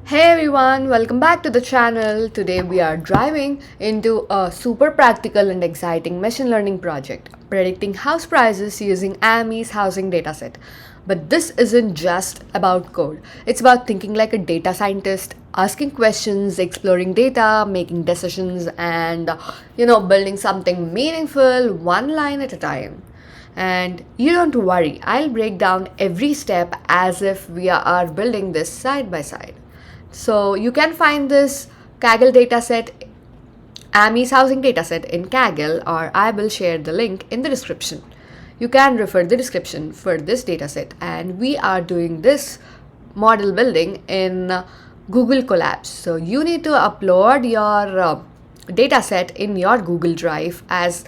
Hey everyone, welcome back to the channel. Today we are driving into a super practical and exciting machine learning project, predicting house prices using Ames Housing dataset. But this isn't just about code. It's about thinking like a data scientist, asking questions, exploring data, making decisions, and building something meaningful one line at a time. And you don't worry, I'll break down every step as if we are building this side by side. So you can find this Kaggle dataset, Ames housing dataset in Kaggle, or I will share the link in the description. You can refer the description for this dataset, and we are doing this model building in Google Colabs. So you need to upload your dataset in your Google Drive as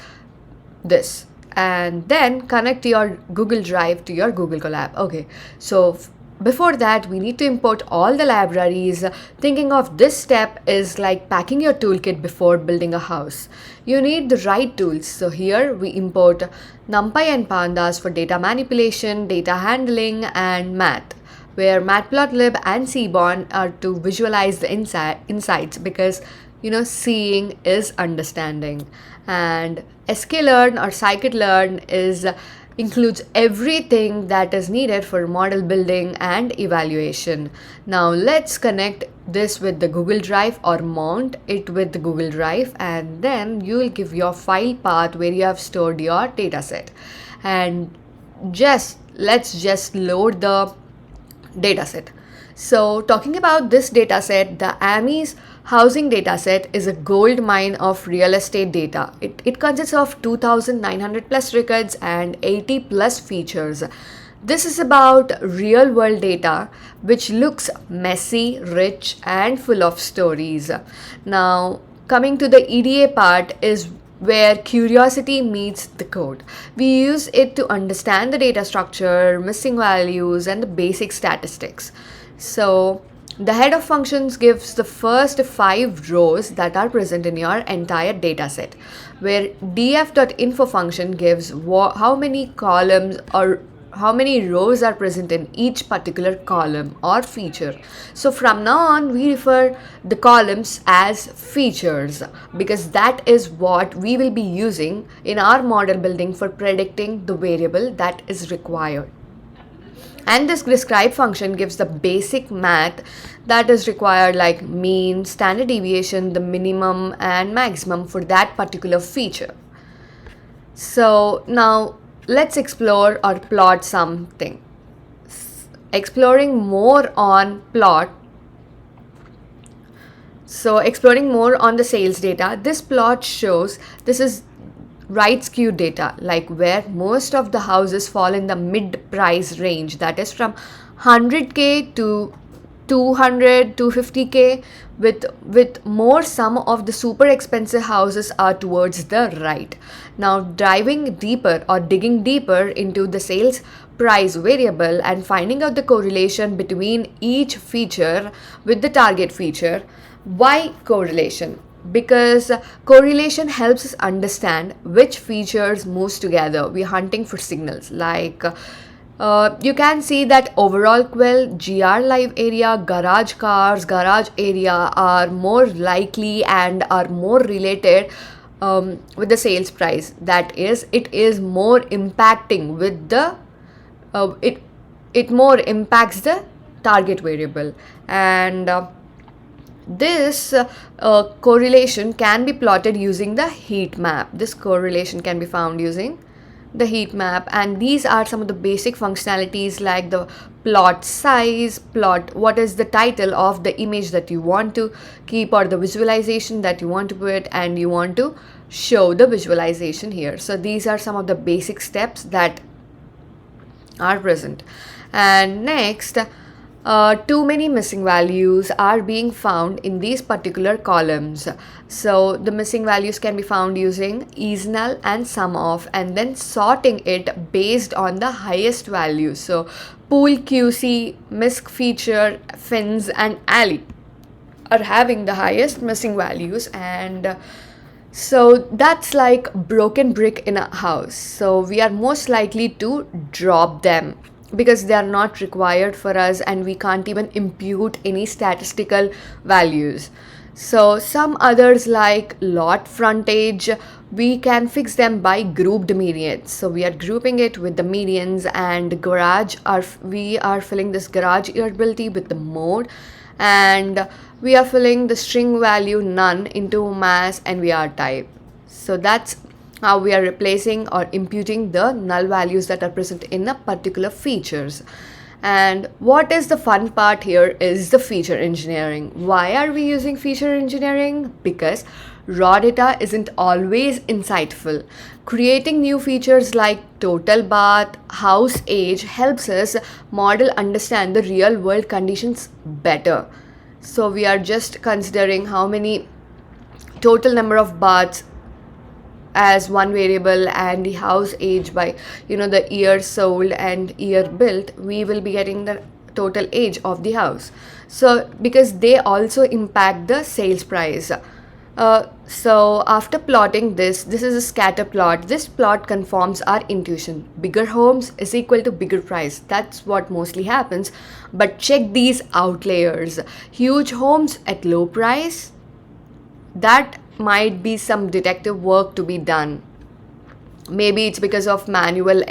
this, and then connect your Google Drive to your Google Colab. Okay, so before that, we need to import all the libraries. Thinking of this step is like packing your toolkit before building a house. You need the right tools. So here we import NumPy and Pandas for data manipulation, data handling, and math, where matplotlib and seaborn are to visualize the insights, because seeing is understanding, and sklearn or scikit-learn is includes everything that is needed for model building and evaluation. Now let's connect this with the Google Drive or mount it with the Google Drive, and then you will give your file path where you have stored your dataset. And let's just load the dataset. So talking about this dataset, the Ames housing dataset is a gold mine of real estate data. It consists of 2,900 plus records and 80 plus features. This is about real world data which looks messy, rich, and full of stories. Now, coming to the EDA part is where curiosity meets the code. We use it to understand the data structure, missing values, and the basic statistics. So the head of functions gives the first 5 rows that are present in your entire dataset, where df.info function gives how many columns or how many rows are present in each particular column or feature. So from now on, we refer the columns as features, because that is what we will be using in our model building for predicting the variable that is required. And this describe function gives the basic math that is required, like mean, standard deviation, the minimum and maximum for that particular feature. So now let's explore or plot something. Exploring more on plot. So exploring more on the sales data, this plot shows this is right skew data, like where most of the houses fall in the mid price range, that is from 100k to 200 250k, with more some of the super expensive houses are towards the right. Now diving deeper or digging deeper into the sales price variable and finding out the correlation between each feature with the target feature. Why correlation? Because correlation helps us understand which features moves together. We're hunting for signals, like you can see that overall quell, GR live area, garage cars, garage area are more likely and are more related with the sales price. That is, it is more impacting with the it more impacts the target variable. And this correlation can be plotted using the heat map. This correlation can be found using the heat map, and these are some of the basic functionalities, like the plot size, plot what is the title of the image that you want to keep or the visualization that you want to put, and you want to show the visualization here. So these are some of the basic steps that are present. And next, too many missing values are being found in these particular columns. So the missing values can be found using isNull and SumOf, and then sorting it based on the highest value. So pool, QC, misc feature, fins, and alley are having the highest missing values, and so that's like broken brick in a house. So we are most likely to drop them because they are not required for us and we can't even impute any statistical values. So some others like lot frontage, we can fix them by grouped medians. So we are grouping it with the medians, and we are filling this garage irritability with the mode, and we are filling the string value none into mass and NVR type. So that's how we are replacing or imputing the null values that are present in a particular features. And what is the fun part here is the feature engineering. Why are we using feature engineering? Because raw data isn't always insightful. Creating new features like total bath, house age helps us model understand the real world conditions better. So we are just considering how many total number of baths as one variable, and the house age by the year sold and year built, we will be getting the total age of the house. So because they also impact the sales price. So after plotting this is a scatter plot. This plot confirms our intuition. Bigger homes is equal to bigger price. That's what mostly happens. But check these outliers. Huge homes at low price, that might be some detective work to be done. Maybe it's because of manual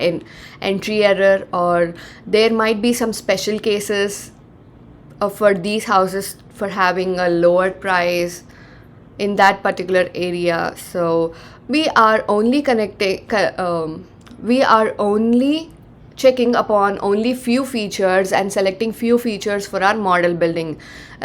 entry error, or there might be some special cases for these houses for having a lower price in that particular area. So we are only checking upon only few features and selecting few features for our model building,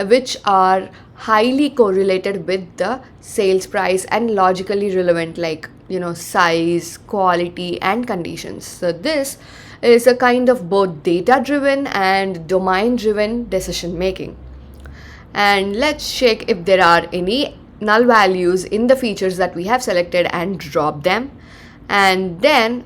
which are highly correlated with the sales price and logically relevant, like size, quality and conditions. So this is a kind of both data driven and domain driven decision making. And let's check if there are any null values in the features that we have selected and drop them, and then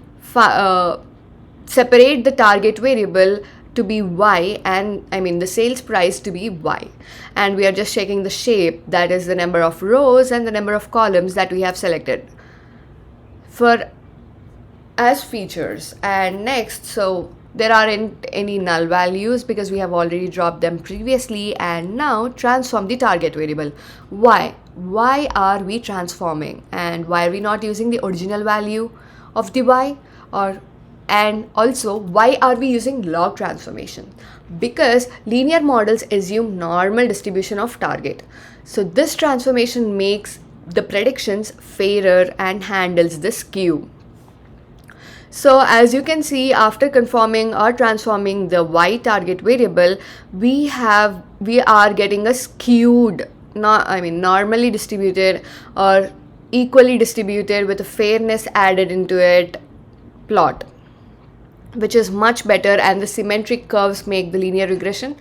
separate the target variable to be y, and the sales price to be y, and we are just checking the shape, that is the number of rows and the number of columns that we have selected for as features. And next, so there aren't any null values because we have already dropped them previously, and now transform the target variable. Why are we transforming, and why are we not using the original value of the y? And also, why are we using log transformation? Because linear models assume normal distribution of target. So this transformation makes the predictions fairer and handles the skew. So as you can see, after conforming or transforming the y target variable, we are getting a skewed, normally distributed or equally distributed with a fairness added into it plot, which is much better, and the symmetric curves make the linear regression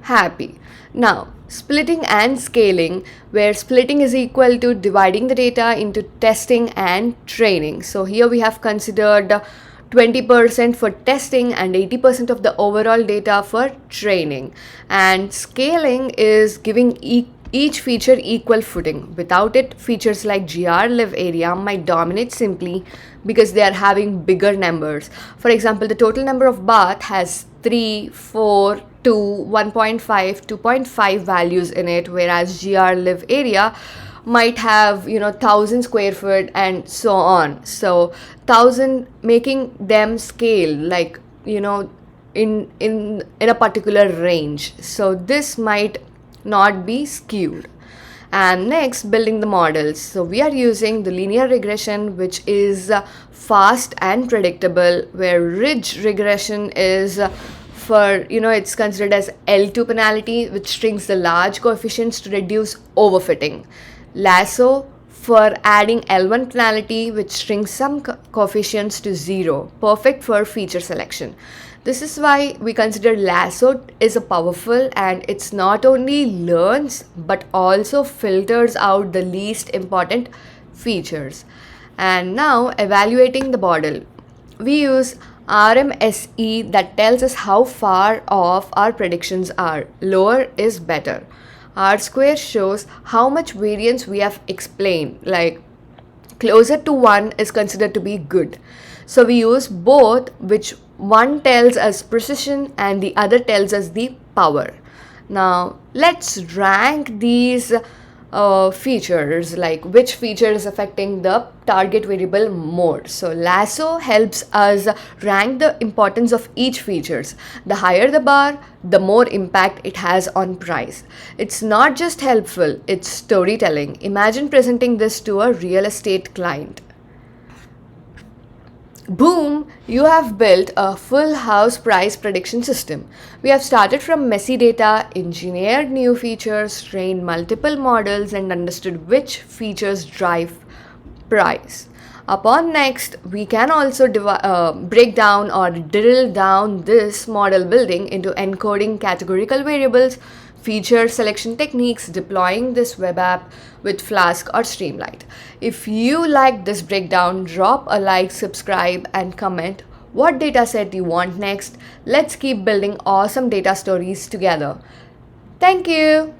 happy. Now, splitting and scaling, where splitting is equal to dividing the data into testing and training. So here we have considered 20% for testing and 80% of the overall data for training. And scaling is giving each feature equal footing. Without it, features like GR live area might dominate simply because they are having bigger numbers. For example, the total number of bath has 3, 4, 2, 1.5, 2.5 values in it, whereas GR live area might have 1000 square foot and so on. So 1000 making them scale like in a particular range. So this might not be skewed. And next, building the models. So we are using the linear regression, which is fast and predictable, where ridge regression is for it's considered as L2 penalty, which shrinks the large coefficients to reduce overfitting. Lasso for adding L1 penalty, which shrinks some coefficients to 0, perfect for feature selection. This is why we consider Lasso is a powerful, and it's not only learns but also filters out the least important features. And now evaluating the model, we use RMSE that tells us how far off our predictions are. Lower is better. R square shows how much variance we have explained, like closer to 1 is considered to be good. So we use both, which one tells us precision and the other tells us the power. Now let's rank these features, like which feature is affecting the target variable more. So Lasso helps us rank the importance of each features. The higher the bar, the more impact it has on price. It's not just helpful, it's storytelling. Imagine presenting this to a real estate client. Boom, you have built a full house price prediction system. We have started from messy data, engineered new features, trained multiple models, and understood which features drive price. Upon next, we can also break down or drill down this model building into encoding categorical variables, feature selection techniques, deploying this web app with Flask or Streamlight. If you like this breakdown, drop a like, subscribe, and comment what dataset you want next. Let's keep building awesome data stories together. Thank you.